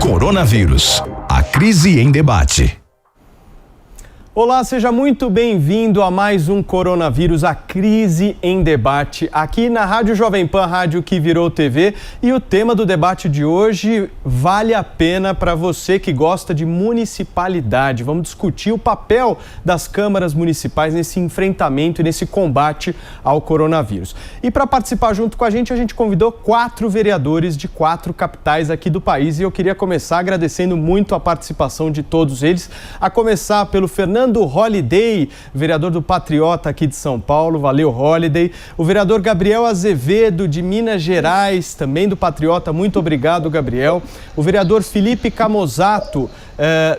Coronavírus, a crise em debate. Olá, seja muito bem-vindo a mais um Coronavírus, a crise em debate, aqui na Rádio Jovem Pan, rádio que virou TV. E o tema do debate de hoje vale a pena para você que gosta de municipalidade. Vamos discutir o papel das câmaras municipais nesse enfrentamento e nesse combate ao coronavírus. E para participar junto com a gente convidou 4 vereadores de 4 capitais aqui do país. E eu queria começar agradecendo muito a participação de todos eles, a começar pelo Fernando Holliday, vereador do Patriota aqui de São Paulo. Valeu, Holliday. O vereador Gabriel Azevedo, de Minas Gerais, também do Patriota. Muito obrigado, Gabriel. O vereador Felipe Camozato,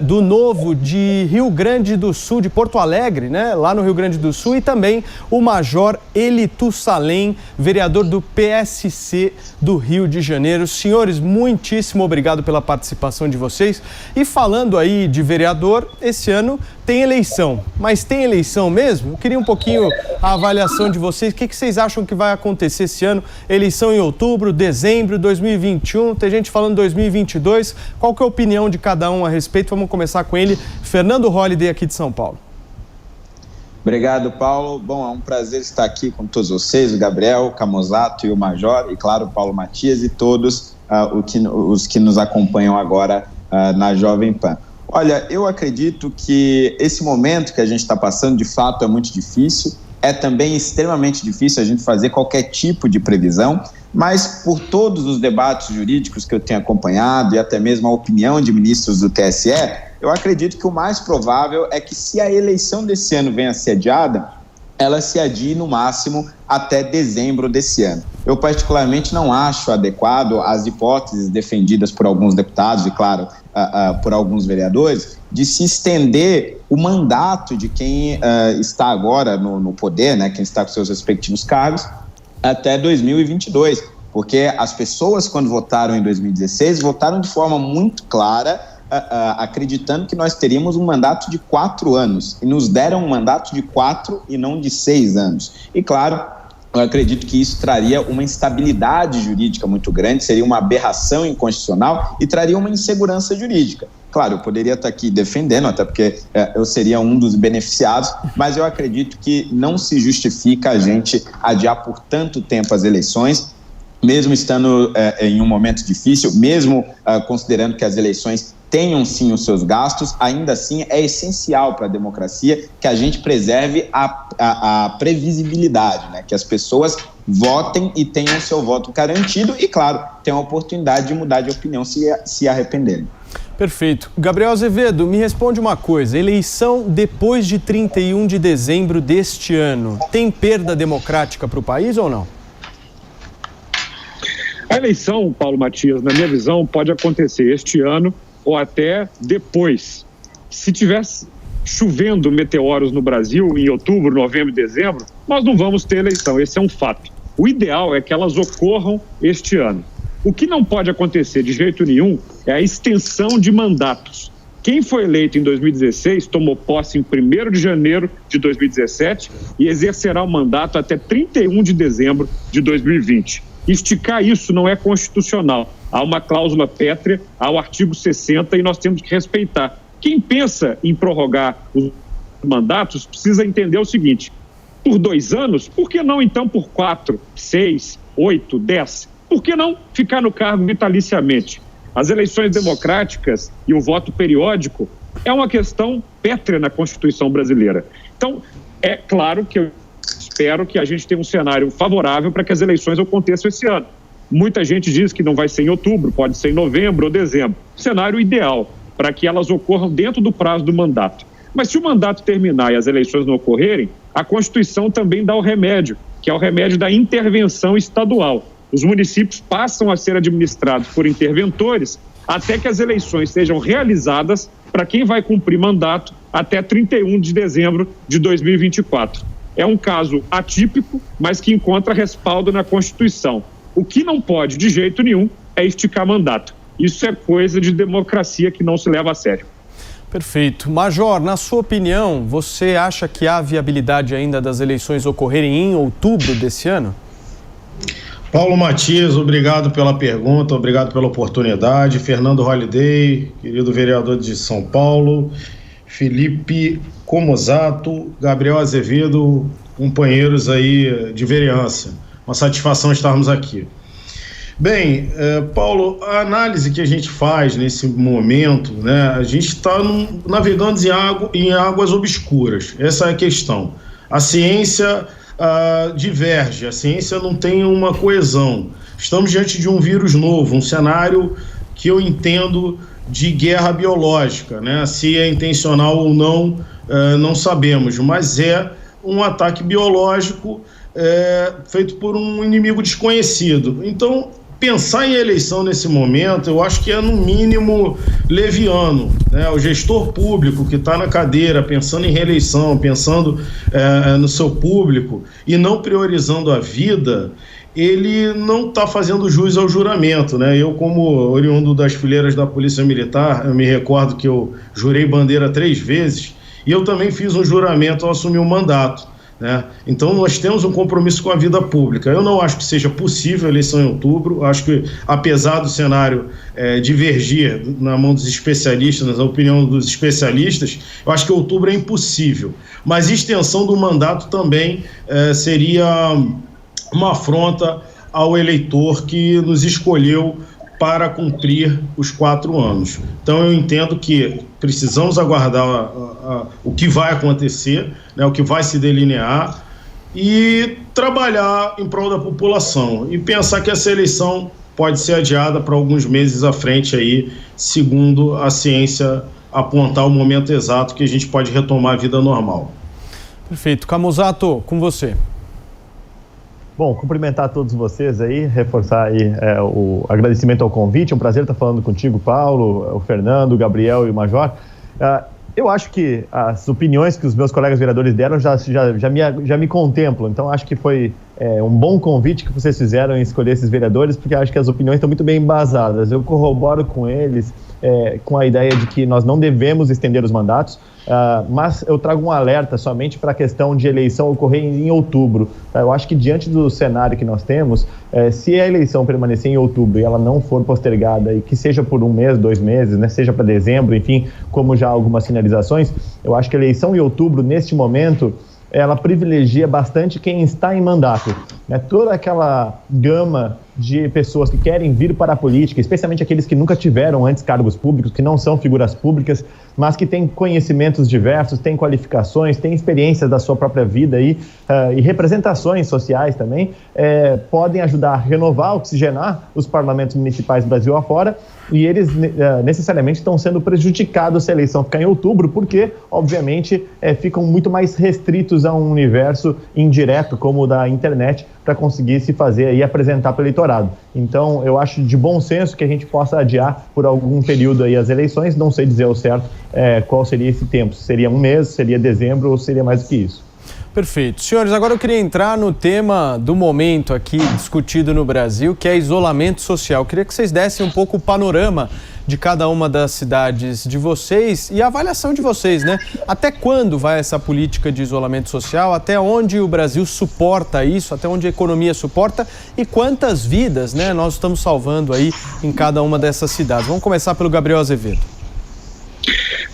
do Novo, de Rio Grande do Sul, de Porto Alegre, né? Lá no Rio Grande do Sul. E também o Major Elitu Salem, vereador do PSC do Rio de Janeiro. Senhores, muitíssimo obrigado pela participação de vocês. E falando aí de vereador, esse ano tem eleição, mas tem eleição mesmo? Eu queria um pouquinho a avaliação de vocês. O que vocês acham que vai acontecer esse ano? Eleição em outubro, dezembro, 2021, tem gente falando 2022. Qual que é a opinião de cada um a respeito? Vamos começar com ele, Fernando Holliday, aqui de São Paulo. Obrigado, Paulo. Bom, é um prazer estar aqui com todos vocês, o Gabriel, o Camozato e o Major, e claro, o Paulo Matias e todos os que nos acompanham agora na Jovem Pan. Olha, eu acredito que esse momento que a gente está passando, de fato, é muito difícil. É também extremamente difícil a gente fazer qualquer tipo de previsão, mas por todos os debates jurídicos que eu tenho acompanhado e até mesmo a opinião de ministros do TSE, eu acredito que o mais provável é que, se a eleição desse ano venha a ser adiada, ela se adie no máximo até dezembro desse ano. Eu particularmente não acho adequado as hipóteses defendidas por alguns deputados e, claro, por alguns vereadores, de se estender o mandato de quem está agora no poder, né, quem está com seus respectivos cargos, até 2022, porque as pessoas, quando votaram em 2016, votaram de forma muito clara, acreditando que nós teríamos um mandato de 4 anos, e nos deram um mandato de 4 e não de 6 anos. E claro, eu acredito que isso traria uma instabilidade jurídica muito grande, seria uma aberração inconstitucional e traria uma insegurança jurídica. Claro, eu poderia estar aqui defendendo, até porque eu seria um dos beneficiados, mas eu acredito que não se justifica a gente adiar por tanto tempo as eleições, mesmo estando em um momento difícil, mesmo considerando que as eleições tenham sim os seus gastos, ainda assim é essencial para a democracia que a gente preserve a previsibilidade, né? Que as pessoas votem e tenham seu voto garantido e, claro, tenham a oportunidade de mudar de opinião se arrependerem. Perfeito. Gabriel Azevedo, me responde uma coisa. Eleição depois de 31 de dezembro deste ano, tem perda democrática para o país ou não? A eleição, Paulo Matias, na minha visão, pode acontecer este ano ou até depois. Se tivesse chovendo meteoros no Brasil em outubro, novembro e dezembro, nós não vamos ter eleição, esse é um fato. O ideal é que elas ocorram este ano. O que não pode acontecer de jeito nenhum é a extensão de mandatos. Quem foi eleito em 2016 tomou posse em 1º de janeiro de 2017 e exercerá o mandato até 31 de dezembro de 2020. Esticar isso não é constitucional. Há uma cláusula pétrea, há o artigo 60 e nós temos que respeitar. Quem pensa em prorrogar os mandatos precisa entender o seguinte: por 2 anos, por que não então por 4, 6, 8, 10? Por que não ficar no cargo vitaliciamente? As eleições democráticas e o voto periódico é uma questão pétrea na Constituição brasileira. Então, é claro que eu espero que a gente tenha um cenário favorável para que as eleições aconteçam esse ano. Muita gente diz que não vai ser em outubro, pode ser em novembro ou dezembro. Cenário ideal para que elas ocorram dentro do prazo do mandato. Mas se o mandato terminar e as eleições não ocorrerem, a Constituição também dá o remédio, que é o remédio da intervenção estadual. Os municípios passam a ser administrados por interventores até que as eleições sejam realizadas para quem vai cumprir mandato até 31 de dezembro de 2024. É um caso atípico, mas que encontra respaldo na Constituição. O que não pode, de jeito nenhum, é esticar mandato. Isso é coisa de democracia que não se leva a sério. Perfeito. Major, na sua opinião, você acha que há viabilidade ainda das eleições ocorrerem em outubro desse ano? Paulo Matias, obrigado pela pergunta, obrigado pela oportunidade. Fernando Holliday, querido vereador de São Paulo, Felipe Comozato, Gabriel Azevedo, companheiros aí de vereança. Uma satisfação estarmos aqui. Bem, Paulo, a análise que a gente faz nesse momento, né, a gente está navegando em águas obscuras. Essa é a questão. A ciência diverge, a ciência não tem uma coesão. Estamos diante de um vírus novo, um cenário que eu entendo de guerra biológica, né? Se é intencional ou não, não sabemos, mas é um ataque biológico feito por um inimigo desconhecido. Então, pensar em eleição nesse momento, eu acho que é no mínimo leviano, né? O gestor público que está na cadeira, pensando em reeleição, pensando no seu público e não priorizando a vida, ele não está fazendo jus ao juramento, né? Eu, como oriundo das fileiras da Polícia Militar, eu me recordo que eu jurei bandeira 3 vezes e eu também fiz um juramento ao assumir o mandato, né? Então nós temos um compromisso com a vida pública. Eu não acho que seja possível a eleição em outubro. Acho que, apesar do cenário divergir na mão dos especialistas, na opinião dos especialistas, eu acho que outubro é impossível. Mas extensão do mandato também seria uma afronta ao eleitor que nos escolheu para cumprir os 4 anos. Então eu entendo que precisamos aguardar o que vai acontecer, né, o que vai se delinear e trabalhar em prol da população e pensar que essa eleição pode ser adiada para alguns meses à frente aí, segundo a ciência apontar o momento exato que a gente pode retomar a vida normal. Perfeito. Comozato, com você. Bom, cumprimentar todos vocês aí, reforçar aí o agradecimento ao convite. É um prazer estar falando contigo, Paulo, o Fernando, o Gabriel e o Major. Eu acho que as opiniões que os meus colegas vereadores deram já me contemplam. Então, acho que foi um bom convite que vocês fizeram em escolher esses vereadores, porque acho que as opiniões estão muito bem embasadas. Eu corroboro com eles com a ideia de que nós não devemos estender os mandatos, mas eu trago um alerta somente para a questão de eleição ocorrer em outubro. Tá? Eu acho que diante do cenário que nós temos, se a eleição permanecer em outubro e ela não for postergada, e que seja por 1 mês, 2 meses, né, seja para dezembro, enfim, como já há algumas sinalizações, eu acho que a eleição em outubro, neste momento, ela privilegia bastante quem está em mandato, né? Toda aquela gama de pessoas que querem vir para a política, especialmente aqueles que nunca tiveram antes cargos públicos, que não são figuras públicas, mas que têm conhecimentos diversos, têm qualificações, têm experiências da sua própria vida e representações sociais também, podem ajudar a renovar, oxigenar os parlamentos municipais Brasil afora, e eles necessariamente estão sendo prejudicados se a eleição ficar em outubro, porque, obviamente, ficam muito mais restritos a um universo indireto, como o da internet, para conseguir se fazer e apresentar para o eleitorado. Então, eu acho de bom senso que a gente possa adiar por algum período aí as eleições. Não sei dizer ao certo qual seria esse tempo. Seria 1 mês, seria dezembro ou seria mais do que isso? Perfeito. Senhores, agora eu queria entrar no tema do momento aqui discutido no Brasil, que é isolamento social. Eu queria que vocês dessem um pouco o panorama de cada uma das cidades de vocês e a avaliação de vocês, né? Até quando vai essa política de isolamento social? Até onde o Brasil suporta isso? Até onde a economia suporta? E quantas vidas, né, nós estamos salvando aí em cada uma dessas cidades? Vamos começar pelo Gabriel Azevedo.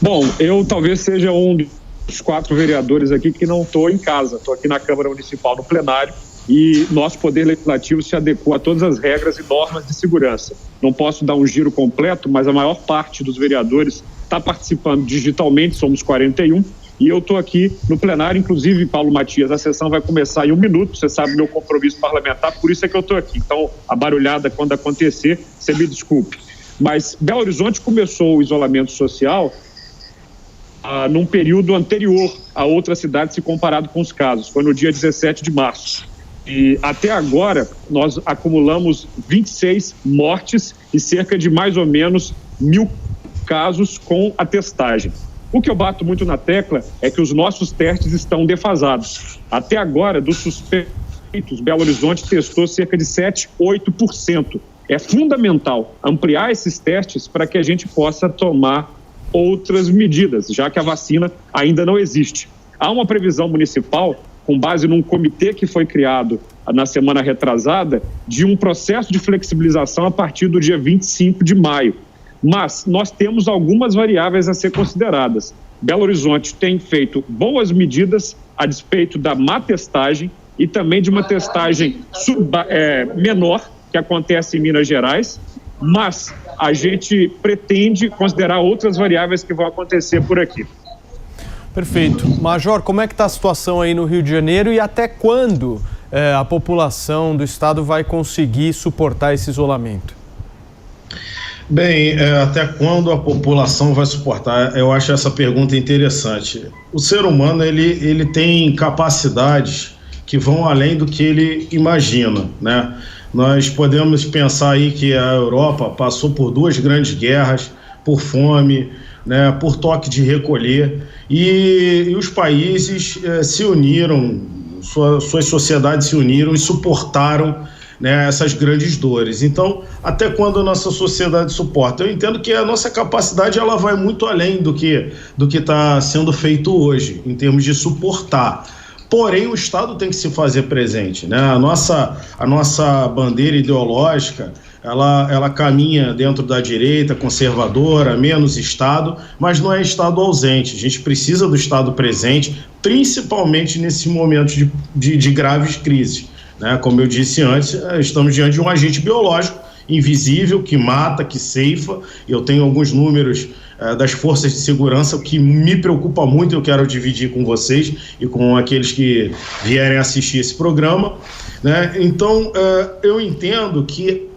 Bom, eu talvez seja um dos 4 vereadores aqui que não estou em casa. Estou aqui na Câmara Municipal, no plenário, e nosso Poder Legislativo se adequou a todas as regras e normas de segurança. Não posso dar um giro completo, mas a maior parte dos vereadores está participando digitalmente, somos 41, e eu estou aqui no plenário, inclusive, Paulo Matias, a sessão vai começar em 1 minuto, você sabe meu compromisso parlamentar, por isso é que eu estou aqui. Então, a barulhada, quando acontecer, você me desculpe. Mas Belo Horizonte começou o isolamento social num período anterior a outras cidades se comparado com os casos. Foi no dia 17 de março. E até agora nós acumulamos 26 mortes e cerca de mais ou menos 1.000 casos com a testagem. O que eu bato muito na tecla é que os nossos testes estão defasados. Até agora, dos suspeitos, Belo Horizonte testou cerca de 7, 8%. É fundamental ampliar esses testes para que a gente possa tomar outras medidas, já que a vacina ainda não existe. Há uma previsão municipal com base num comitê que foi criado na semana retrasada, de um processo de flexibilização a partir do dia 25 de maio. Mas nós temos algumas variáveis a ser consideradas. Belo Horizonte tem feito boas medidas a despeito da má testagem e também de uma testagem menor, que acontece em Minas Gerais, mas a gente pretende considerar outras variáveis que vão acontecer por aqui. Perfeito. Major, como é que está a situação aí no Rio de Janeiro e até quando a população do estado vai conseguir suportar esse isolamento? Bem, até quando a população vai suportar? Eu acho essa pergunta interessante. O ser humano, ele tem capacidades que vão além do que ele imagina, né? Nós podemos pensar aí que a Europa passou por 2 grandes guerras, por fome, né, por toque de recolher, e os países se uniram, suas sociedades se uniram e suportaram, né, essas grandes dores. Então, até quando a nossa sociedade suporta? Eu entendo que a nossa capacidade ela vai muito além do que está sendo feito hoje, em termos de suportar. Porém, o Estado tem que se fazer presente, né? A nossa bandeira ideológica, ela caminha dentro da direita conservadora, menos Estado, mas não é Estado ausente. A gente precisa do Estado presente, principalmente nesse momento de graves crises, né? Como eu disse antes, estamos diante de um agente biológico invisível, que mata, que ceifa. Eu tenho alguns números das forças de segurança que me preocupa muito, eu quero dividir com vocês e com aqueles que vierem assistir esse programa, né? Então, eu entendo que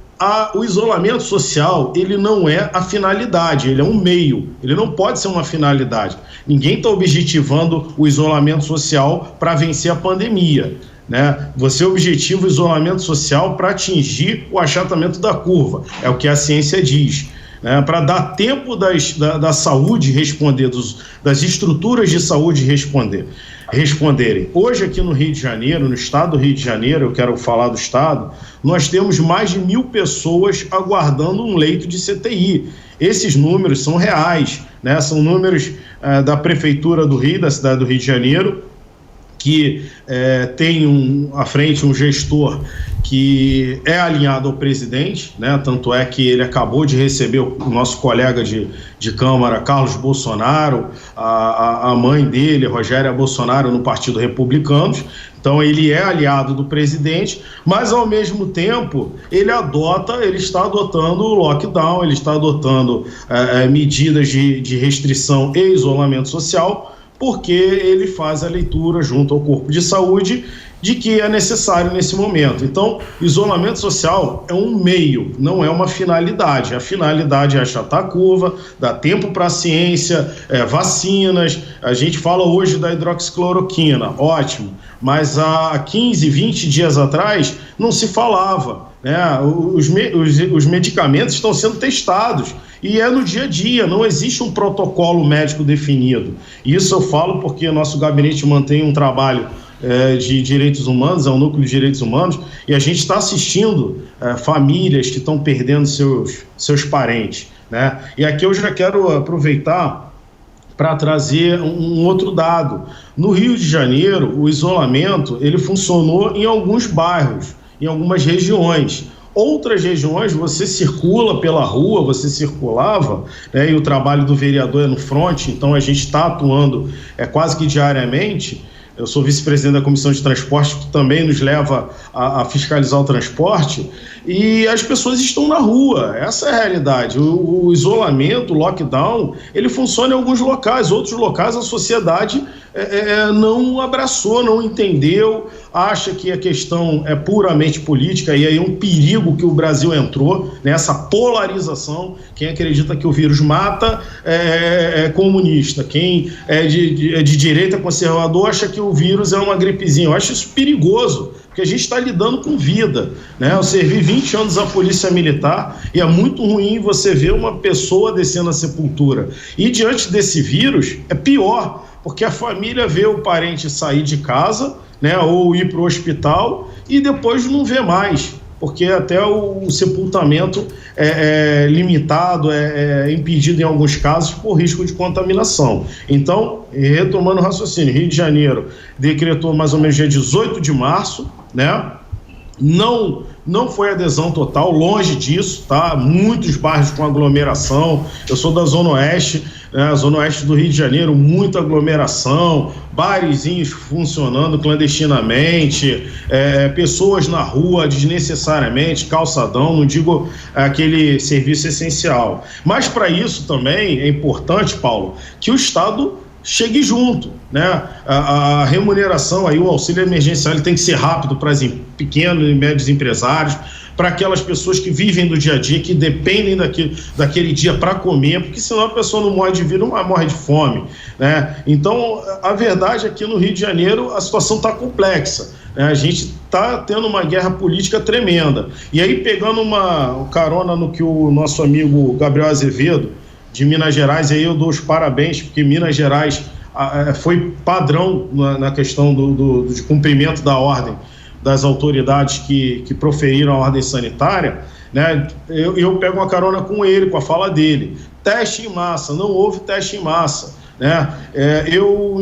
o isolamento social, ele não é a finalidade, ele é um meio, ele não pode ser uma finalidade. Ninguém está objetivando o isolamento social para vencer a pandemia, né? Você objetiva o isolamento social para atingir o achatamento da curva, é o que a ciência diz, né? Para dar tempo da saúde responder, das estruturas de saúde responderem. Hoje aqui no Rio de Janeiro, no estado do Rio de Janeiro, eu quero falar do estado, nós temos mais de 1.000 pessoas aguardando um leito de CTI. Esses números são reais, né? São números da Prefeitura do Rio, da cidade do Rio de Janeiro, que tem à frente um gestor que é alinhado ao presidente, né? Tanto é que ele acabou de receber o nosso colega de Câmara, Carlos Bolsonaro, a mãe dele, Rogéria Bolsonaro, no Partido Republicano. Então ele é aliado do presidente, mas ao mesmo tempo ele está adotando o lockdown, ele está adotando medidas de restrição e isolamento social, porque ele faz a leitura junto ao corpo de saúde de que é necessário nesse momento. Então, isolamento social é um meio, não é uma finalidade. A finalidade é achatar a curva, dar tempo para a ciência, vacinas. A gente fala hoje da hidroxicloroquina, ótimo, mas há 15, 20 dias atrás não se falava, né? Os medicamentos estão sendo testados e é no dia a dia, não existe um protocolo médico definido. Isso eu falo porque nosso gabinete mantém um trabalho de direitos humanos, é um núcleo de direitos humanos, e a gente está assistindo famílias que estão perdendo seus parentes, né? E aqui eu já quero aproveitar para trazer um outro dado. No Rio de Janeiro, o isolamento ele funcionou em alguns bairros, em algumas regiões. Outras regiões você circula pela rua, você circulava, né, e o trabalho do vereador é no front, então a gente está atuando quase que diariamente. Eu sou vice-presidente da Comissão de Transporte, que também nos leva a fiscalizar o transporte, e as pessoas estão na rua, essa é a realidade. O isolamento, o lockdown, ele funciona em alguns locais, outros locais a sociedade não abraçou, não entendeu, acha que a questão é puramente política, e aí é um perigo que o Brasil entrou nessa polarização. Quem acredita que o vírus mata é comunista, quem é de direita conservador acha que o vírus é uma gripezinha. Eu acho isso perigoso, porque a gente está lidando com vida, né? Eu servi 20 anos à Polícia Militar e é muito ruim você ver uma pessoa descendo a sepultura. E diante desse vírus é pior, porque a família vê o parente sair de casa, né, ou ir para o hospital e depois não vê mais. porque até o sepultamento é limitado, é impedido em alguns casos por risco de contaminação. Então, retomando o raciocínio, Rio de Janeiro decretou mais ou menos dia 18 de março, né? Não foi adesão total, longe disso, tá? Muitos bairros com aglomeração. Eu sou da Zona Oeste, né? Zona Oeste do Rio de Janeiro, muita aglomeração, barezinhos funcionando clandestinamente, pessoas na rua desnecessariamente, calçadão, não digo aquele serviço essencial. Mas para isso também é importante, Paulo, que o Estado chegue junto, né? A remuneração, aí, o auxílio emergencial, ele tem que ser rápido para os pequenos e médios empresários, para aquelas pessoas que vivem do dia a dia, que dependem daquele dia para comer, porque senão a pessoa não morre de vida, morre de fome, né? Então, a verdade é que no Rio de Janeiro a situação está complexa, né? A gente está tendo uma guerra política tremenda. E aí, pegando uma carona no que o nosso amigo Gabriel Azevedo, de Minas Gerais, aí eu dou os parabéns, porque Minas Gerais foi padrão na questão de cumprimento da ordem das autoridades que proferiram a ordem sanitária, né? Eu pego uma carona com ele, com a fala dele. Teste em massa, não houve teste em massa, né? Eu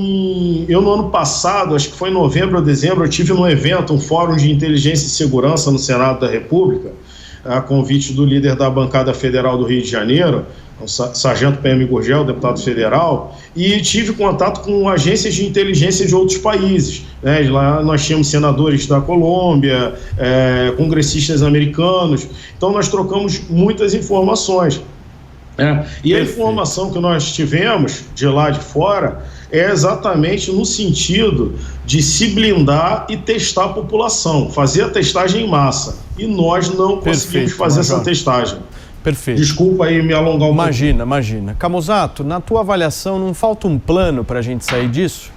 no ano passado, acho que foi em novembro ou dezembro, eu tive num evento, um fórum de inteligência e segurança no Senado da República, a convite do líder da bancada federal do Rio de Janeiro, o sargento PM Gurgel, deputado federal, e tive contato com agências de inteligência de outros países, né? Lá nós tínhamos senadores da Colômbia, congressistas americanos, então nós trocamos muitas informações. E a informação que nós tivemos de lá de fora é exatamente no sentido de se blindar e testar a população, fazer a testagem em massa, e nós não conseguimos fazer essa testagem. Perfeito. Desculpa aí me alongar um pouco. Imagina. Camusato, na tua avaliação, não falta um plano para a gente sair disso?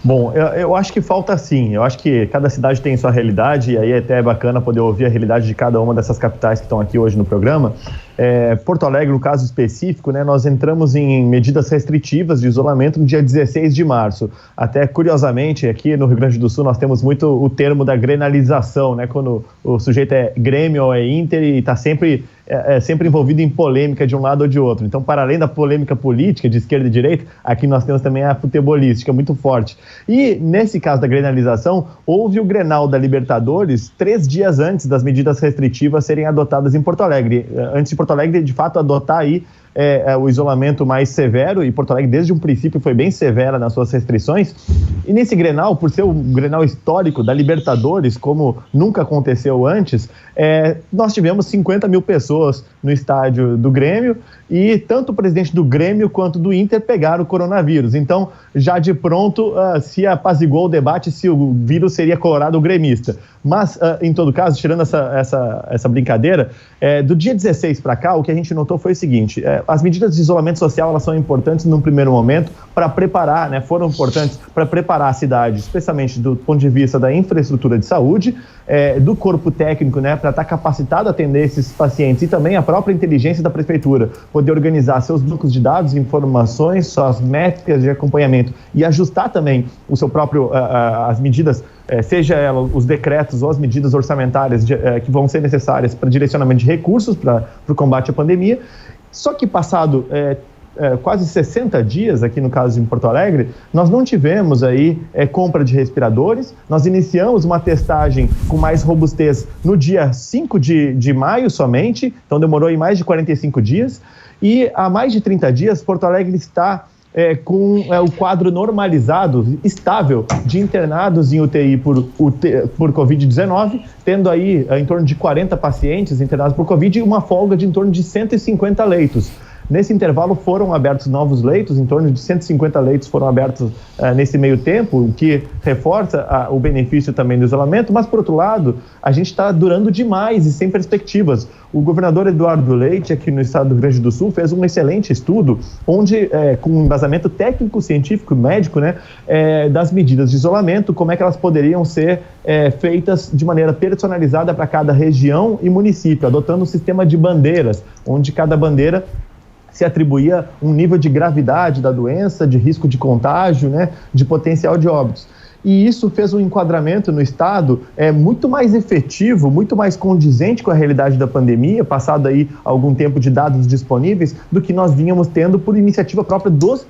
Bom, eu acho que falta sim. Eu acho que cada cidade tem sua realidade, e aí até é bacana poder ouvir a realidade de cada uma dessas capitais que estão aqui hoje no programa. Porto Alegre, no caso específico, né, nós entramos em medidas restritivas de isolamento no dia 16 de março. Até curiosamente, aqui no Rio Grande do Sul, nós temos muito o termo da grenalização, né, quando o sujeito é Grêmio ou é Inter e está sempre envolvido em polêmica de um lado ou de outro. Então, para além da polêmica política de esquerda e direita, aqui nós temos também a futebolística muito forte. E, nesse caso da grenalização, houve o Grenal da Libertadores 3 dias antes das medidas restritivas serem adotadas em Porto Alegre. Antes de Porto Alegre, de fato, adotar aí o isolamento mais severo, e Porto Alegre desde um princípio foi bem severa nas suas restrições. E nesse Grenal, por ser um Grenal histórico da Libertadores, como nunca aconteceu antes, nós tivemos 50 mil pessoas no estádio do Grêmio, e tanto o presidente do Grêmio quanto do Inter pegaram o coronavírus. Então, já de pronto, se apaziguou o debate se o vírus seria colorado ou gremista. Mas, em todo caso, tirando essa brincadeira, do dia 16 para cá, o que a gente notou foi o seguinte: as medidas de isolamento social, elas são importantes num primeiro momento para preparar, né, foram importantes para preparar a cidade, especialmente do ponto de vista da infraestrutura de saúde, do corpo técnico, né, para estar capacitado a atender esses pacientes, e também a própria inteligência da prefeitura, poder organizar seus bancos de dados, informações, suas métricas de acompanhamento e ajustar também o seu próprio, as medidas, seja ela os decretos ou as medidas orçamentárias que vão ser necessárias para direcionamento de recursos para o combate à pandemia. Só que passado quase 60 dias, aqui no caso em Porto Alegre, nós não tivemos aí compra de respiradores. Nós iniciamos uma testagem com mais robustez no dia 5 de maio somente, então demorou aí mais de 45 dias, e há mais de 30 dias Porto Alegre está com o quadro normalizado, estável, de internados em UTI por Covid-19, tendo aí em torno de 40 pacientes internados por Covid e uma folga de em torno de 150 leitos. Nesse intervalo foram abertos novos leitos, em torno de 150 leitos foram abertos nesse meio tempo, o que reforça o benefício também do isolamento, mas, por outro lado, a gente está durando demais e sem perspectivas. O governador Eduardo Leite, aqui no estado do Rio Grande do Sul, fez um excelente estudo, onde, com um embasamento técnico, científico, médico, né, das medidas de isolamento, como é que elas poderiam ser feitas de maneira personalizada para cada região e município, adotando um sistema de bandeiras, onde cada bandeira se atribuía um nível de gravidade da doença, de risco de contágio, né, de potencial de óbitos. e isso fez um enquadramento no Estado muito mais efetivo, muito mais condizente com a realidade da pandemia, passado aí algum tempo de dados disponíveis, do que nós vínhamos tendo por iniciativa própria dos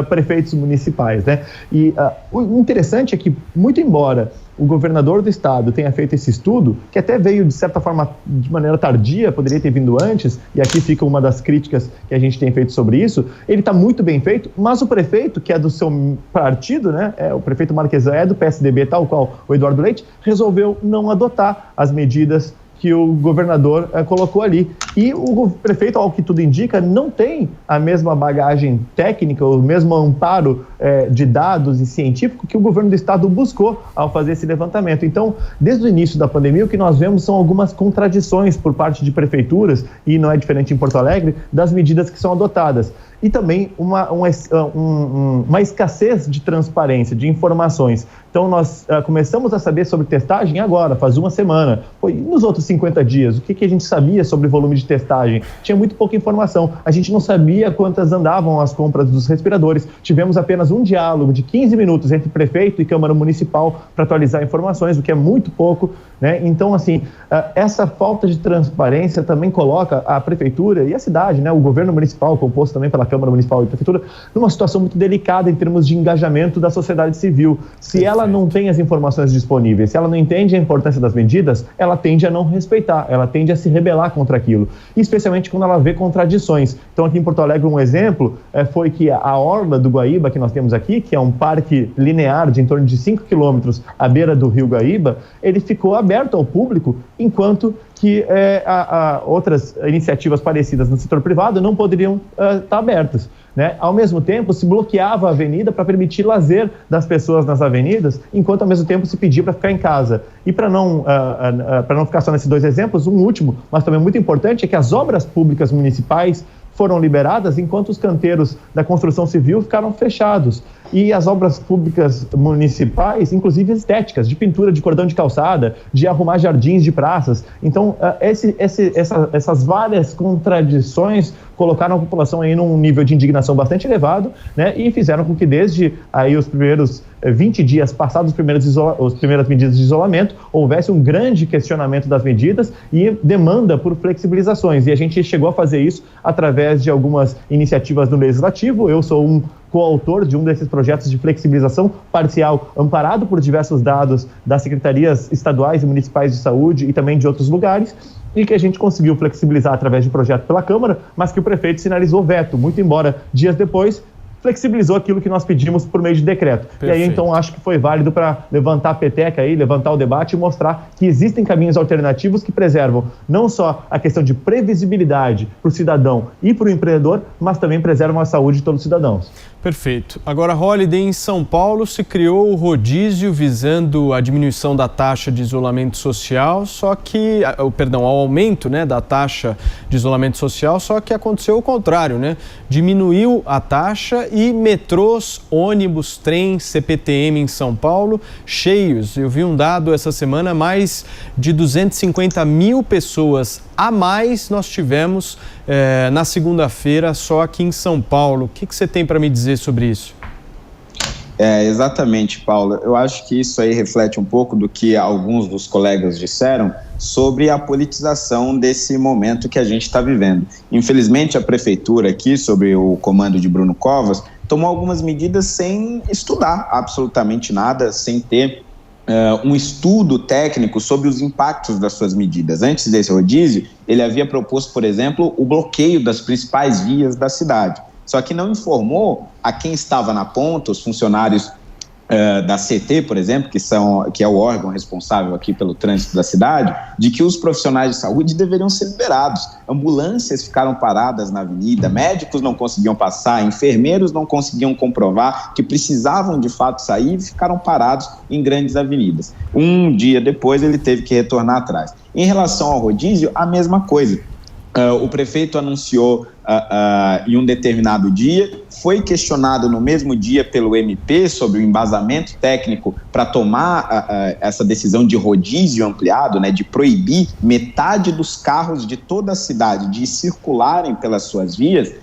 prefeitos municipais, né? E o interessante é que, muito embora o governador do estado tenha feito esse estudo, que até veio, de certa forma, de maneira tardia, poderia ter vindo antes, e aqui fica uma das críticas que a gente tem feito sobre isso, ele está muito bem feito, mas o prefeito, que é do seu partido, né, o prefeito Marquesan é do PSDB, tal qual o Eduardo Leite, resolveu não adotar as medidas que o governador colocou ali. E o prefeito, ao que tudo indica, não tem a mesma bagagem técnica, o mesmo amparo de dados e científico que o governo do estado buscou ao fazer esse levantamento. Então, desde o início da pandemia, o que nós vemos são algumas contradições por parte de prefeituras, e não é diferente em Porto Alegre, das medidas que são adotadas. E também uma escassez de transparência, de informações. Então, nós começamos a saber sobre testagem agora, faz uma semana. E nos outros 50 dias, o que a gente sabia sobre o volume de testagem? Tinha muito pouca informação. A gente não sabia quantas andavam as compras dos respiradores. Tivemos apenas um diálogo de 15 minutos entre prefeito e Câmara Municipal para atualizar informações, o que é muito pouco, né? Então, assim, essa falta de transparência também coloca a prefeitura e a cidade, né, o governo municipal, composto também pela Câmara Municipal e Prefeitura, numa situação muito delicada em termos de engajamento da sociedade civil. Se ela não tem as informações disponíveis, se ela não entende a importância das medidas, ela tende a não respeitar, ela tende a se rebelar contra aquilo, especialmente quando ela vê contradições. Então, aqui em Porto Alegre, um exemplo foi que a orla do Guaíba, que nós temos aqui, que é um parque linear de em torno de 5 quilômetros à beira do rio Guaíba, ele ficou aberto ao público, enquanto que outras iniciativas parecidas no setor privado não poderiam estar abertas, né? Ao mesmo tempo, se bloqueava a avenida para permitir lazer das pessoas nas avenidas, enquanto ao mesmo tempo se pedia para ficar em casa. E para não ficar só nesses dois exemplos, um último, mas também muito importante, é que as obras públicas municipais foram liberadas enquanto os canteiros da construção civil ficaram fechados. E as obras públicas municipais, inclusive estéticas, de pintura de cordão de calçada, de arrumar jardins de praças. Então, essas várias contradições colocaram a população aí num nível de indignação bastante elevado, né, e fizeram com que desde aí os primeiros 20 dias passados as primeiras medidas de isolamento, houvesse um grande questionamento das medidas e demanda por flexibilizações. E a gente chegou a fazer isso através de algumas iniciativas no Legislativo. Eu sou um coautor de um desses projetos de flexibilização parcial, amparado por diversos dados das secretarias estaduais e municipais de saúde e também de outros lugares, e que a gente conseguiu flexibilizar através de projeto pela Câmara, mas que o prefeito sinalizou veto, muito embora dias depois flexibilizou aquilo que nós pedimos por meio de decreto. Perfeito. E aí, então, acho que foi válido para levantar a peteca aí, levantar o debate e mostrar que existem caminhos alternativos que preservam não só a questão de previsibilidade para o cidadão e para o empreendedor, mas também preservam a saúde de todos os cidadãos. Perfeito. Agora, Holliday, em São Paulo se criou o rodízio visando a diminuição da taxa de isolamento social, ao aumento, né, da taxa de isolamento social, só que aconteceu o contrário, né? Diminuiu a taxa e metrôs, ônibus, trem, CPTM em São Paulo cheios. Eu vi um dado essa semana, mais de 250 mil pessoas a mais nós tivemos na segunda-feira só aqui em São Paulo. O que você tem para me dizer sobre isso? Exatamente, Paulo. Eu acho que isso aí reflete um pouco do que alguns dos colegas disseram sobre a politização desse momento que a gente está vivendo. Infelizmente, a prefeitura aqui, sob o comando de Bruno Covas, tomou algumas medidas sem estudar absolutamente nada, sem ter um estudo técnico sobre os impactos das suas medidas. Antes desse rodízio, ele havia proposto, por exemplo, o bloqueio das principais vias da cidade. Só que não informou a quem estava na ponta, os funcionários da CT, por exemplo, que é o órgão responsável aqui pelo trânsito da cidade, de que os profissionais de saúde deveriam ser liberados. Ambulâncias ficaram paradas na avenida, médicos não conseguiam passar, enfermeiros não conseguiam comprovar que precisavam de fato sair e ficaram parados em grandes avenidas. Um dia depois ele teve que retornar atrás. Em relação ao rodízio, a mesma coisa. O prefeito anunciou em um determinado dia, foi questionado no mesmo dia pelo MP sobre o embasamento técnico para tomar essa decisão de rodízio ampliado, né, de proibir metade dos carros de toda a cidade de circularem pelas suas vias,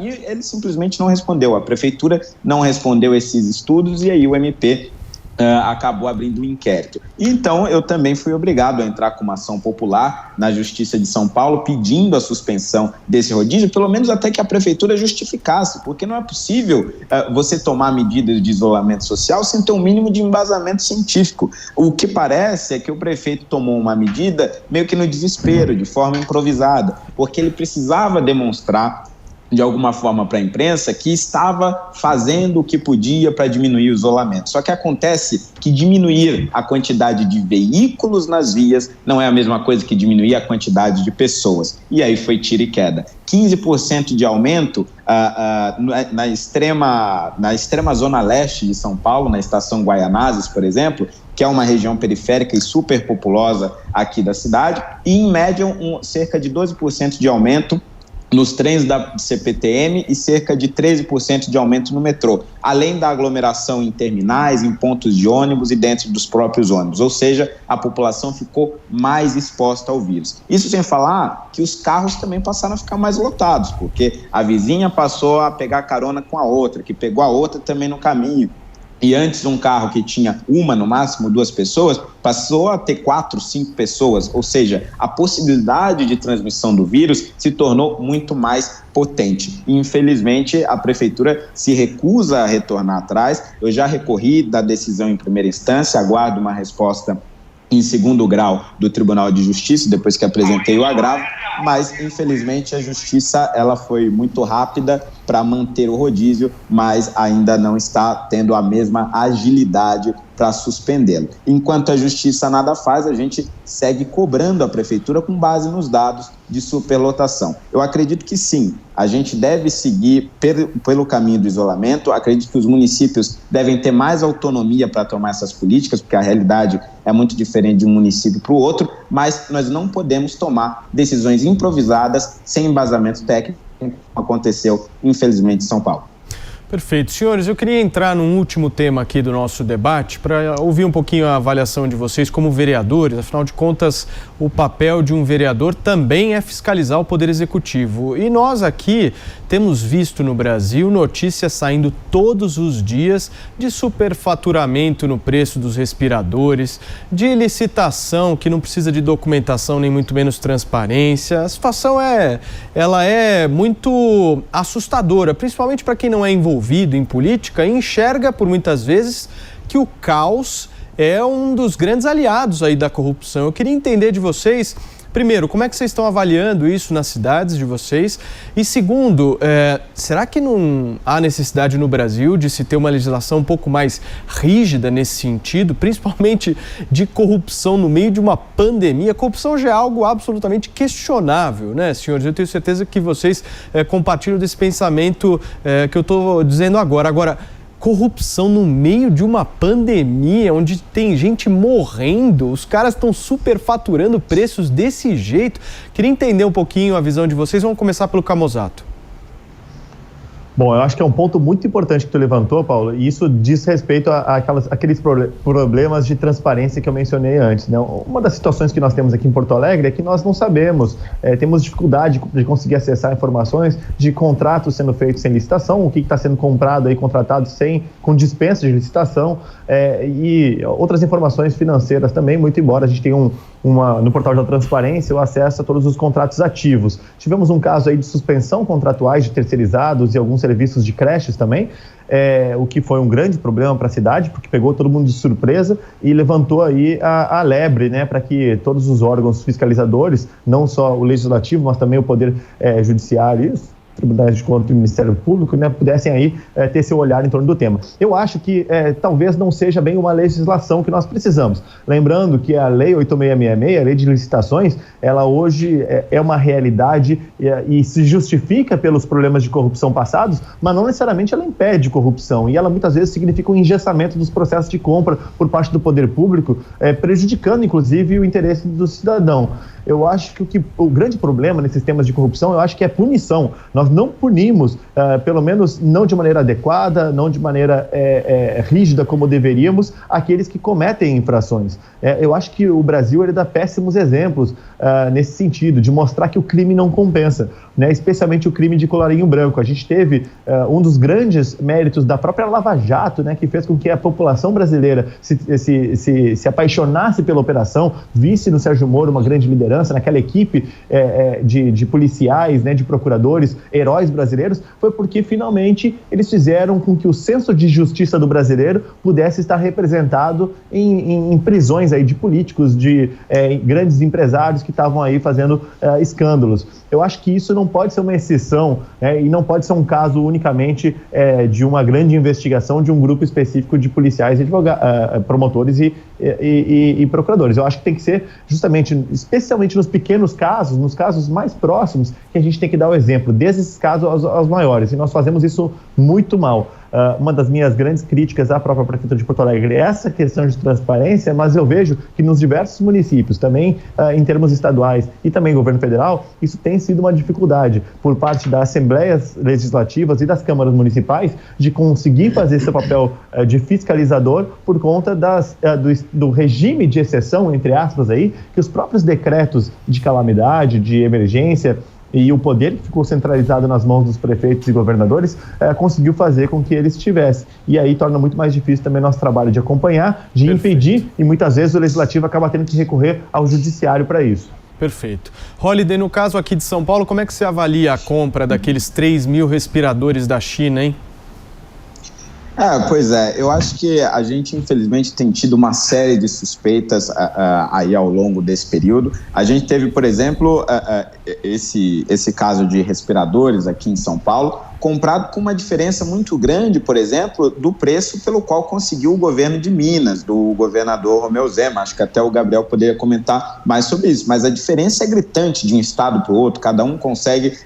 e ele simplesmente não respondeu. A prefeitura não respondeu esses estudos e aí o MP acabou abrindo um inquérito. Então, eu também fui obrigado a entrar com uma ação popular na Justiça de São Paulo, pedindo a suspensão desse rodízio, pelo menos até que a prefeitura justificasse, porque não é possível você tomar medidas de isolamento social sem ter um mínimo de embasamento científico. O que parece é que o prefeito tomou uma medida meio que no desespero, de forma improvisada, porque ele precisava demonstrar de alguma forma para a imprensa que estava fazendo o que podia para diminuir o isolamento. Só que acontece que diminuir a quantidade de veículos nas vias não é a mesma coisa que diminuir a quantidade de pessoas. E aí foi tiro e queda. 15% de aumento na extrema zona leste de São Paulo, na estação Guaianazes, por exemplo, que é uma região periférica e super populosa aqui da cidade, e em média cerca de 12% de aumento nos trens da CPTM e cerca de 13% de aumento no metrô, além da aglomeração em terminais, em pontos de ônibus e dentro dos próprios ônibus, ou seja, a população ficou mais exposta ao vírus. Isso sem falar que os carros também passaram a ficar mais lotados, porque a vizinha passou a pegar carona com a outra, que pegou a outra também no caminho. E antes um carro que tinha no máximo 2 pessoas, passou a ter 4, 5 pessoas, ou seja, a possibilidade de transmissão do vírus se tornou muito mais potente. E, infelizmente, a prefeitura se recusa a retornar atrás. Eu já recorri da decisão em primeira instância, aguardo uma resposta em segundo grau do Tribunal de Justiça, depois que apresentei o agravo, mas infelizmente a Justiça ela foi muito rápida para manter o rodízio, mas ainda não está tendo a mesma agilidade para suspendê-lo. Enquanto a Justiça nada faz, a gente segue cobrando a Prefeitura com base nos dados de superlotação. Eu acredito que sim, a gente deve seguir pelo caminho do isolamento, acredito que os municípios devem ter mais autonomia para tomar essas políticas, porque a realidade é muito diferente de um município para o outro, mas nós não podemos tomar decisões improvisadas sem embasamento técnico, como aconteceu, infelizmente, em São Paulo. Perfeito. Senhores, eu queria entrar num último tema aqui do nosso debate para ouvir um pouquinho a avaliação de vocês como vereadores. Afinal de contas, o papel de um vereador também é fiscalizar o Poder Executivo. E nós aqui temos visto no Brasil notícias saindo todos os dias de superfaturamento no preço dos respiradores, de licitação que não precisa de documentação nem muito menos transparência. A situação ela é muito assustadora, principalmente para quem não é envolvido em política e enxerga por muitas vezes que o caos é um dos grandes aliados aí da corrupção. Eu queria entender de vocês, primeiro, como é que vocês estão avaliando isso nas cidades de vocês? E segundo, será que não há necessidade no Brasil de se ter uma legislação um pouco mais rígida nesse sentido, principalmente de corrupção no meio de uma pandemia? Corrupção já é algo absolutamente questionável, né, senhores? Eu tenho certeza que vocês compartilham desse pensamento que eu estou dizendo agora. Agora, corrupção no meio de uma pandemia, onde tem gente morrendo, os caras estão superfaturando preços desse jeito. Queria entender um pouquinho a visão de vocês. Vamos começar pelo Camozzato. Bom, eu acho que é um ponto muito importante que tu levantou, Paulo, e isso diz respeito àqueles problemas de transparência que eu mencionei antes, né? Uma das situações que nós temos aqui em Porto Alegre é que nós não sabemos, temos dificuldade de conseguir acessar informações de contratos sendo feitos sem licitação, o que está sendo comprado aí, contratado com dispensa de licitação, e outras informações financeiras também, muito embora a gente tenha no portal da transparência o acesso a todos os contratos ativos. Tivemos um caso aí de suspensão contratuais de terceirizados e alguns serviços de creches também, o que foi um grande problema para a cidade, porque pegou todo mundo de surpresa e levantou aí a lebre, né, para que todos os órgãos fiscalizadores, não só o legislativo, mas também o poder judiciário, Tribunais de Contas e o Ministério Público, né, pudessem aí ter seu olhar em torno do tema. Eu acho que talvez não seja bem uma legislação que nós precisamos. Lembrando que a Lei 8666, a Lei de Licitações, ela hoje é uma realidade e se justifica pelos problemas de corrupção passados, mas não necessariamente ela impede corrupção, e ela muitas vezes significa um engessamento dos processos de compra por parte do poder público, prejudicando inclusive o interesse do cidadão. Eu acho que o grande problema nesses temas de corrupção, eu acho que é punição. Nós não punimos, pelo menos não de maneira adequada, não de maneira rígida como deveríamos, aqueles que cometem infrações. Eu acho que o Brasil ele dá péssimos exemplos nesse sentido, de mostrar que o crime não compensa, né? Especialmente o crime de colarinho branco. A gente teve um dos grandes méritos da própria Lava Jato, né, que fez com que a população brasileira se apaixonasse pela operação, visse no Sérgio Moro uma grande liderança, naquela equipe de policiais, né, de procuradores, heróis brasileiros, foi porque finalmente eles fizeram com que o senso de justiça do brasileiro pudesse estar representado em prisões aí de políticos, de grandes empresários que estavam aí fazendo escândalos. Eu acho que isso não pode ser uma exceção, e não pode ser um caso unicamente de uma grande investigação de um grupo específico de policiais, promotores e procuradores. Eu acho que tem que ser justamente, especialmente nos pequenos casos, nos casos mais próximos, que a gente tem que dar o exemplo, desde esses casos aos maiores, e nós fazemos isso muito mal. Uma das minhas grandes críticas à própria Prefeitura de Porto Alegre é essa questão de transparência, mas eu vejo que nos diversos municípios, também em termos estaduais e também governo federal, isso tem sido uma dificuldade por parte das assembleias legislativas e das câmaras municipais de conseguir fazer seu papel de fiscalizador por conta do regime de exceção, entre aspas, aí, que os próprios decretos de calamidade, de emergência e o poder que ficou centralizado nas mãos dos prefeitos e governadores conseguiu fazer com que eles tivessem. E aí torna muito mais difícil também nosso trabalho de acompanhar, de impedir, e muitas vezes o legislativo acaba tendo que recorrer ao judiciário para isso. Perfeito. Holliday, no caso aqui de São Paulo, como é que você avalia a compra daqueles 3.000 respiradores da China, hein? Pois é, eu acho que a gente infelizmente tem tido uma série de suspeitas aí ao longo desse período. A gente teve, por exemplo, esse caso de respiradores aqui em São Paulo, comprado com uma diferença muito grande, por exemplo, do preço pelo qual conseguiu o governo de Minas, do governador Romeu Zema. Acho que até o Gabriel poderia comentar mais sobre isso, mas a diferença é gritante de um estado para o outro. Cada um consegue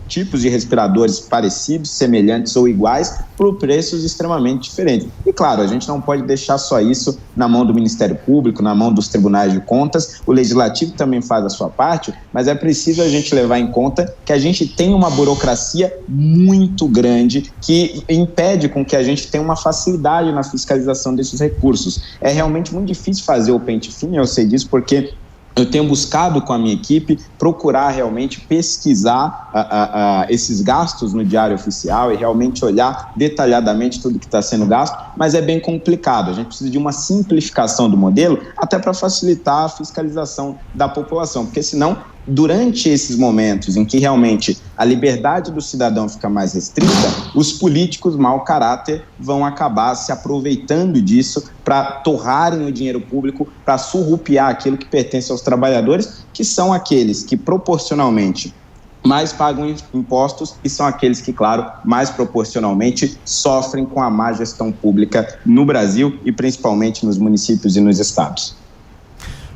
tipos de respiradores parecidos, semelhantes ou iguais, por preços extremamente diferentes. E claro, a gente não pode deixar só isso na mão do Ministério Público, na mão dos tribunais de contas. O Legislativo também faz a sua parte, mas é preciso a gente levar em conta que a gente tem uma burocracia muito grande que impede com que a gente tenha uma facilidade na fiscalização desses recursos. É realmente muito difícil fazer o pente fino, eu sei disso porque eu tenho buscado com a minha equipe procurar realmente pesquisar esses gastos no Diário Oficial e realmente olhar detalhadamente tudo que está sendo gasto, mas é bem complicado. A gente precisa de uma simplificação do modelo até para facilitar a fiscalização da população, porque senão, durante esses momentos em que realmente a liberdade do cidadão fica mais restrita, os políticos mau caráter vão acabar se aproveitando disso para torrarem o dinheiro público, para surrupiar aquilo que pertence aos trabalhadores, que são aqueles que proporcionalmente mais pagam impostos e são aqueles que, claro, mais proporcionalmente sofrem com a má gestão pública no Brasil e principalmente nos municípios e nos estados.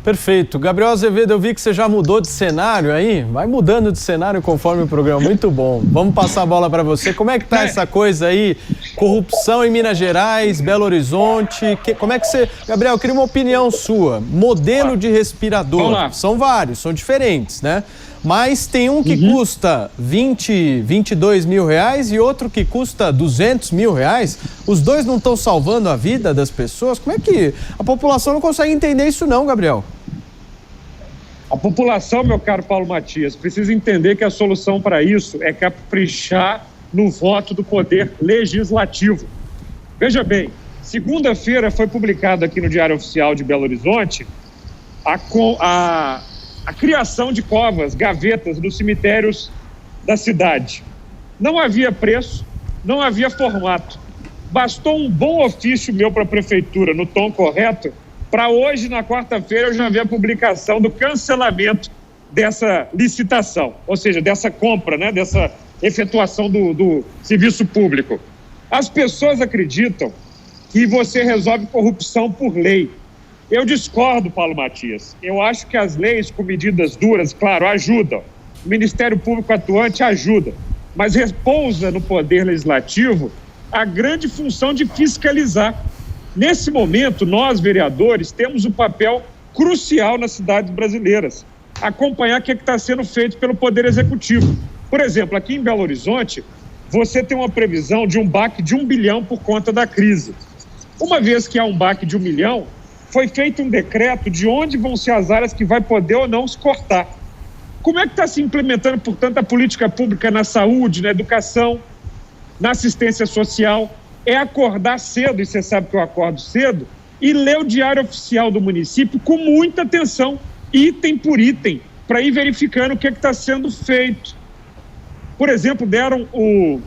Perfeito. Gabriel Azevedo, eu vi que você já mudou de cenário aí. Vai mudando de cenário conforme o programa. Muito bom. Vamos passar a bola para você. Como é que tá essa coisa aí? Corrupção em Minas Gerais, Belo Horizonte. Como é que você... Gabriel, eu queria uma opinião sua. Modelo de respirador. São vários, são diferentes, né? Mas tem um que custa 22 mil reais e outro que custa 200 mil reais. Os dois não estão salvando a vida das pessoas? Como é que a população não consegue entender isso não, Gabriel? A população, meu caro Paulo Matias, precisa entender que a solução para isso é caprichar no voto do poder legislativo. Veja bem, segunda-feira foi publicado aqui no Diário Oficial de Belo Horizonte a criação de covas, gavetas nos cemitérios da cidade. Não havia preço, não havia formato. Bastou um bom ofício meu para a prefeitura, no tom correto, para hoje, na quarta-feira, eu já ver a publicação do cancelamento dessa licitação, ou seja, dessa compra, né, dessa efetuação do serviço público. As pessoas acreditam que você resolve corrupção por lei. Eu discordo, Paulo Matias. Eu acho que as leis com medidas duras, claro, ajudam. O Ministério Público atuante ajuda, mas repousa no Poder Legislativo a grande função de fiscalizar. Nesse momento, nós, vereadores, temos um papel crucial nas cidades brasileiras. acompanhar o que está sendo feito pelo Poder Executivo. Por exemplo, aqui em Belo Horizonte, você tem uma previsão de um baque de 1 bilhão por conta da crise. Uma vez que há um baque de 1 milhão, foi feito um decreto de onde vão ser as áreas que vai poder ou não se cortar. Como é que está se implementando, portanto, a política pública na saúde, na educação, na assistência social? É acordar cedo, e você sabe que eu acordo cedo, e ler o diário oficial do município com muita atenção, item por item, para ir verificando o que está sendo feito. Por exemplo, deram o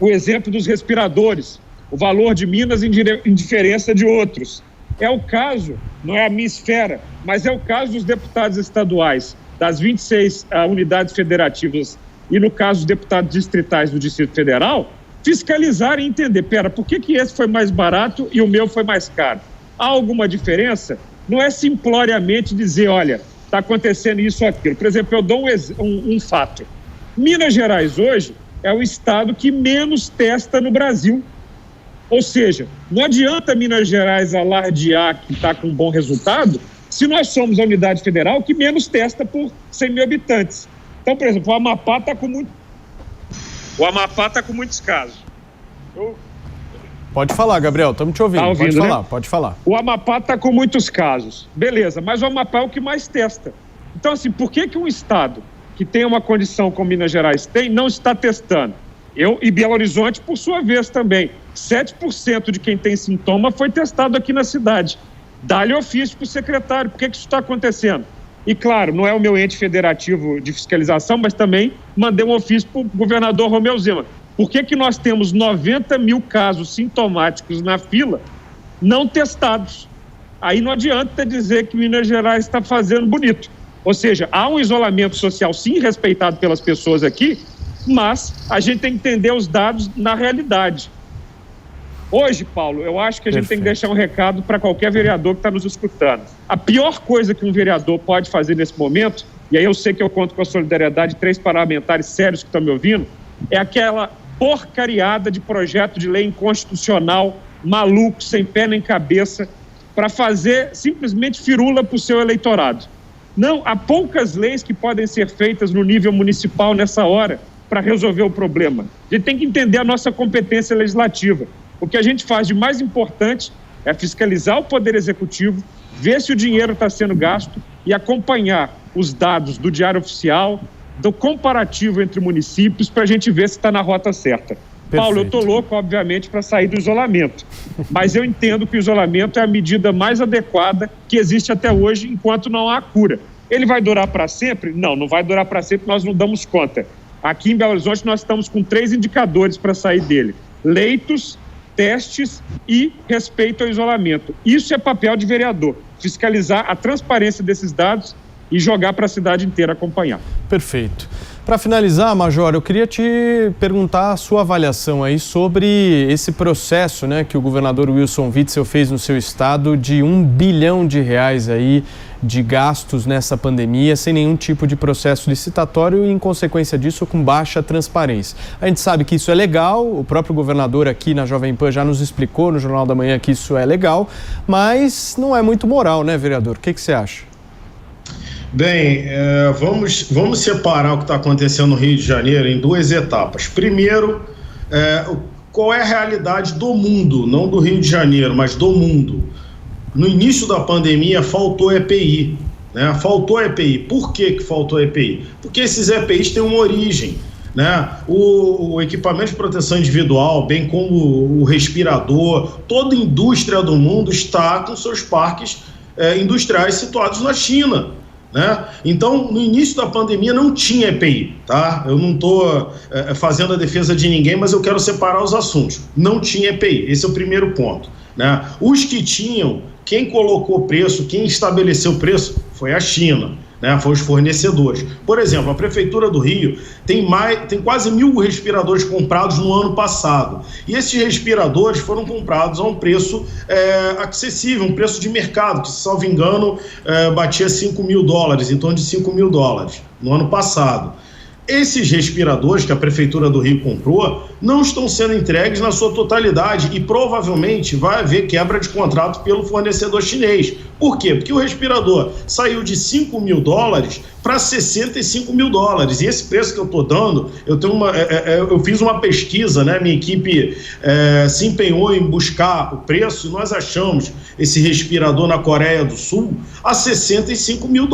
exemplo dos respiradores, o valor de Minas em diferença de outros. É o caso, não é a minha esfera, mas é o caso dos deputados estaduais, das 26 unidades federativas e, no caso, os deputados distritais do Distrito Federal, fiscalizar e entender, por que esse foi mais barato e o meu foi mais caro? Há alguma diferença? Não é simploriamente dizer, olha, está acontecendo isso ou aquilo. Por exemplo, eu dou um fato. Minas Gerais hoje é o estado que menos testa no Brasil. Ou seja, não adianta Minas Gerais alardear que está com um bom resultado se nós somos a unidade federal que menos testa por 100 mil habitantes. Então, por exemplo, o Amapá está com muitos casos. Pode falar, Gabriel, estamos te ouvindo. Tá ouvindo, pode falar, né? Pode falar. O Amapá está com muitos casos. Beleza, mas o Amapá é o que mais testa. Então, assim, por que um estado que tem uma condição como Minas Gerais tem, não está testando? E Belo Horizonte, por sua vez, também. 7% de quem tem sintoma foi testado aqui na cidade. Dá-lhe ofício para o secretário. Por que isso está acontecendo? E, claro, não é o meu ente federativo de fiscalização, mas também mandei um ofício para o governador Romeu Zema. Por que nós temos 90 mil casos sintomáticos na fila não testados? Aí não adianta dizer que Minas Gerais está fazendo bonito. Ou seja, há um isolamento social, sim, respeitado pelas pessoas aqui, mas a gente tem que entender os dados na realidade. Hoje, Paulo, eu acho que a gente tem que deixar um recado para qualquer vereador que está nos escutando. A pior coisa que um vereador pode fazer nesse momento, e aí eu sei que eu conto com a solidariedade de 3 parlamentares sérios que estão me ouvindo, é aquela porcariada de projeto de lei inconstitucional, maluco, sem pé nem cabeça, para fazer simplesmente firula para o seu eleitorado. Não, há poucas leis que podem ser feitas no nível municipal nessa hora para resolver o problema. A gente tem que entender a nossa competência legislativa. O que a gente faz de mais importante é fiscalizar o Poder Executivo, ver se o dinheiro está sendo gasto e acompanhar os dados do Diário Oficial, do comparativo entre municípios, para a gente ver se está na rota certa. Perfeito. Paulo, eu estou louco, obviamente, para sair do isolamento, mas eu entendo que o isolamento é a medida mais adequada que existe até hoje, enquanto não há cura. Ele vai durar para sempre? Não, não vai durar para sempre, nós não damos conta. Aqui em Belo Horizonte nós estamos com 3 indicadores para sair dele: leitos, testes e respeito ao isolamento. Isso é papel de vereador, fiscalizar a transparência desses dados e jogar para a cidade inteira acompanhar. Perfeito. Para finalizar, Major, eu queria te perguntar a sua avaliação aí sobre esse processo, né, que o governador Wilson Witzel fez no seu estado de R$1 bilhão aí de gastos nessa pandemia, sem nenhum tipo de processo licitatório e, em consequência disso, com baixa transparência. A gente sabe que isso é legal, o próprio governador aqui na Jovem Pan já nos explicou no Jornal da Manhã que isso é legal, mas não é muito moral, né, vereador? O que você acha? Bem, vamos separar o que está acontecendo no Rio de Janeiro em 2 etapas. Primeiro, qual é a realidade do mundo, não do Rio de Janeiro, mas do mundo. No início da pandemia faltou EPI, né? Faltou EPI. Por que faltou EPI? Porque esses EPIs têm uma origem, né? O equipamento de proteção individual, bem como o respirador, toda a indústria do mundo está com seus parques industriais situados na China, né? Então, no início da pandemia não tinha EPI, tá? Eu não estou fazendo a defesa de ninguém, mas eu quero separar os assuntos. Não tinha EPI, esse é o primeiro ponto, né? Os que tinham, quem colocou preço, quem estabeleceu o preço foi a China, né? Foi os fornecedores. Por exemplo, a Prefeitura do Rio tem quase 1.000 respiradores comprados no ano passado. E esses respiradores foram comprados a um preço acessível, um preço de mercado, que, se salvo engano, batia $5 mil, em torno de $5 mil no ano passado. Esses respiradores que a Prefeitura do Rio comprou não estão sendo entregues na sua totalidade e provavelmente vai haver quebra de contrato pelo fornecedor chinês. Por quê? Porque o respirador saiu de $5 mil para $65 mil. E esse preço que eu estou dando, eu fiz uma pesquisa, né? Minha equipe se empenhou em buscar o preço e nós achamos esse respirador na Coreia do Sul a $65 mil.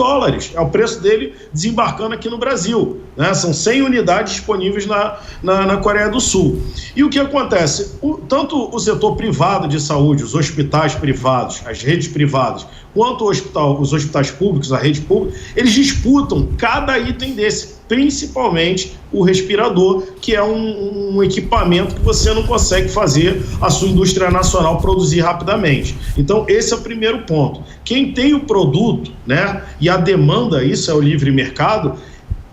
É o preço dele desembarcando aqui no Brasil, né? São 100 unidades disponíveis na Coreia do Sul. E o que acontece? Tanto o setor privado de saúde, os hospitais privados, as redes privadas, quanto os hospitais públicos, a rede pública, eles disputam cada item desse, principalmente o respirador, que é um equipamento que você não consegue fazer a sua indústria nacional produzir rapidamente. Então, esse é o primeiro ponto. Quem tem o produto, né, e a demanda, isso é o livre mercado,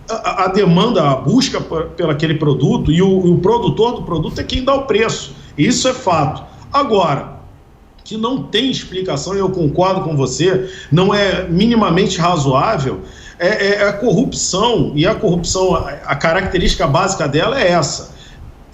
a demanda, a busca pelo aquele produto e o produtor do produto é quem dá o preço. Isso é fato. Agora, que não tem explicação, e eu concordo com você, não é minimamente razoável, é a corrupção. E a corrupção, a característica básica dela é essa.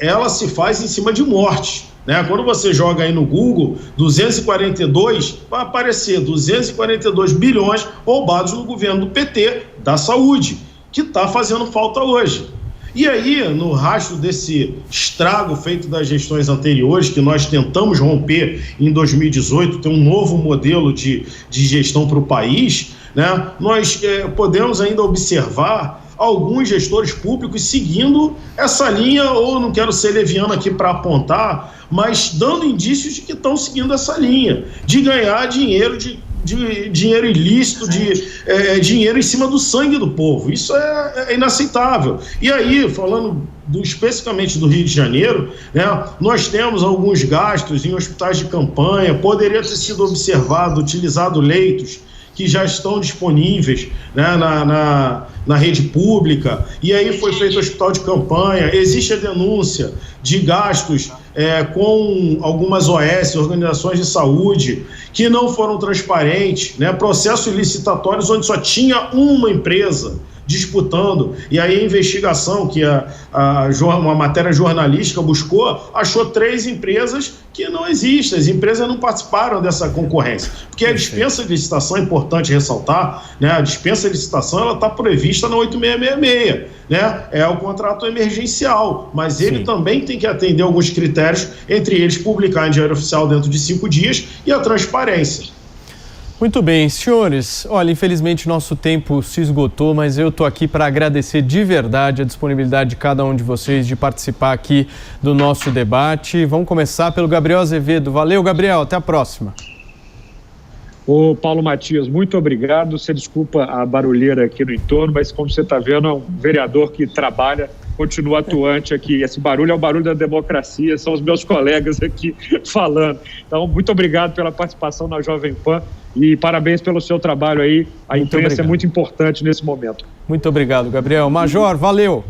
Ela se faz em cima de morte, né? Quando você joga aí no Google, 242, vai aparecer 242 bilhões roubados no governo do PT, da saúde, que está fazendo falta hoje. E aí, no rastro desse estrago feito das gestões anteriores, que nós tentamos romper em 2018, ter um novo modelo de gestão para o país, né, nós podemos ainda observar alguns gestores públicos seguindo essa linha, ou não quero ser leviano aqui para apontar, mas dando indícios de que estão seguindo essa linha, de ganhar dinheiro, dinheiro ilícito, dinheiro em cima do sangue do povo. Isso é inaceitável. E aí, falando especificamente do Rio de Janeiro, né, nós temos alguns gastos em hospitais de campanha, poderia ter sido utilizado leitos que já estão disponíveis, né, na rede pública, e aí foi feito hospital de campanha. Existe a denúncia de gastos com algumas OS, organizações de saúde, que não foram transparentes, né, processos licitatórios onde só tinha uma empresa disputando, e aí a investigação que uma matéria jornalística buscou, achou 3 empresas que não existem, as empresas não participaram dessa concorrência, porque a dispensa de licitação, é importante ressaltar, né, a dispensa de licitação ela está prevista na 8666, né, é o contrato emergencial, mas ele também tem que atender alguns critérios, entre eles publicar em Diário Oficial dentro de 5 dias e a transparência. Muito bem, senhores, olha, infelizmente nosso tempo se esgotou, mas eu estou aqui para agradecer de verdade a disponibilidade de cada um de vocês de participar aqui do nosso debate. Vamos começar pelo Gabriel Azevedo. Valeu, Gabriel, até a próxima. Ô, Paulo Matias, muito obrigado. Você desculpa a barulheira aqui no entorno, mas como você está vendo, é um vereador que trabalha, continua atuante aqui. Esse barulho é o barulho da democracia, são os meus colegas aqui falando. Então, muito obrigado pela participação na Jovem Pan e parabéns pelo seu trabalho aí. A imprensa é muito importante nesse momento. Muito obrigado, Gabriel. Major, valeu.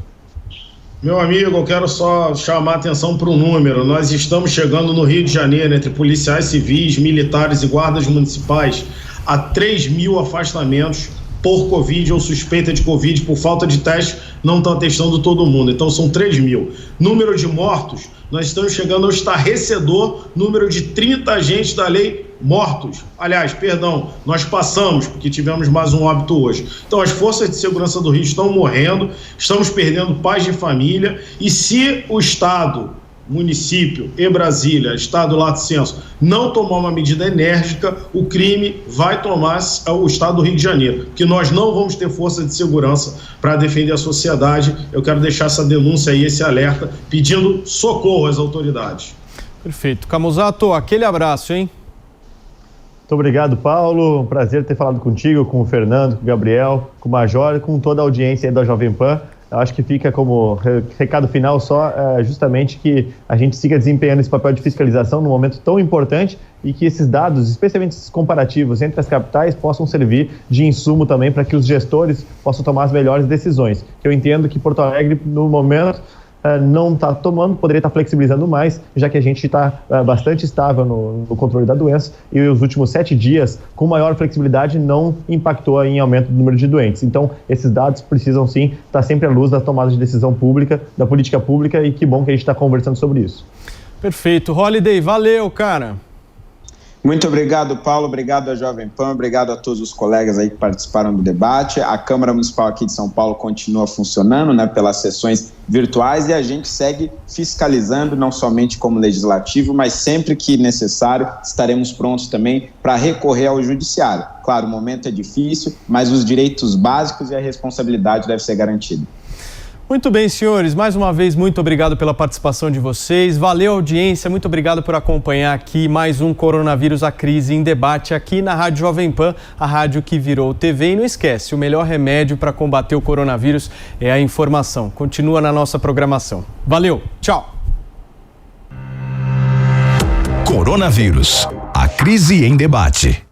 Meu amigo, eu quero só chamar a atenção para um número. Nós estamos chegando no Rio de Janeiro, entre policiais civis, militares e guardas municipais, a 3.000 afastamentos por Covid ou suspeita de Covid, por falta de teste, não estão testando todo mundo. Então são 3.000. Número de mortos, nós estamos chegando ao estarrecedor número de 30 agentes da lei mortos. Aliás, perdão, nós passamos, porque tivemos mais um óbito hoje. Então as forças de segurança do Rio estão morrendo, estamos perdendo pais de família, e se o Estado, município e Brasília, Estado lato sensu, não tomar uma medida enérgica, o crime vai tomar o Estado do Rio de Janeiro, porque nós não vamos ter força de segurança para defender a sociedade. Eu quero deixar essa denúncia aí, esse alerta, pedindo socorro às autoridades. Perfeito. Camusato, aquele abraço, hein? Muito obrigado, Paulo. Um prazer ter falado contigo, com o Fernando, com o Gabriel, com o Major e com toda a audiência aí da Jovem Pan. Eu acho que fica como recado final só justamente que a gente siga desempenhando esse papel de fiscalização num momento tão importante e que esses dados, especialmente esses comparativos entre as capitais, possam servir de insumo também para que os gestores possam tomar as melhores decisões. Eu entendo que Porto Alegre, no momento, não está tomando, poderia estar flexibilizando mais, já que a gente está bastante estável no controle da doença, e os últimos 7 dias, com maior flexibilidade, não impactou em aumento do número de doentes. Então, esses dados precisam sim estar sempre à luz da tomada de decisão pública, da política pública, e que bom que a gente está conversando sobre isso. Perfeito. Holiday, valeu, cara. Muito obrigado, Paulo, obrigado à Jovem Pan, obrigado a todos os colegas aí que participaram do debate. A Câmara Municipal aqui de São Paulo continua funcionando, né, pelas sessões virtuais, e a gente segue fiscalizando, não somente como legislativo, mas sempre que necessário estaremos prontos também para recorrer ao judiciário. Claro, o momento é difícil, mas os direitos básicos e a responsabilidade devem ser garantidos. Muito bem, senhores. Mais uma vez, muito obrigado pela participação de vocês. Valeu, audiência. Muito obrigado por acompanhar aqui mais um Coronavírus, a Crise em Debate aqui na Rádio Jovem Pan, a rádio que virou TV. E não esquece, o melhor remédio para combater o coronavírus é a informação. Continua na nossa programação. Valeu, tchau. Coronavírus, a Crise em Debate.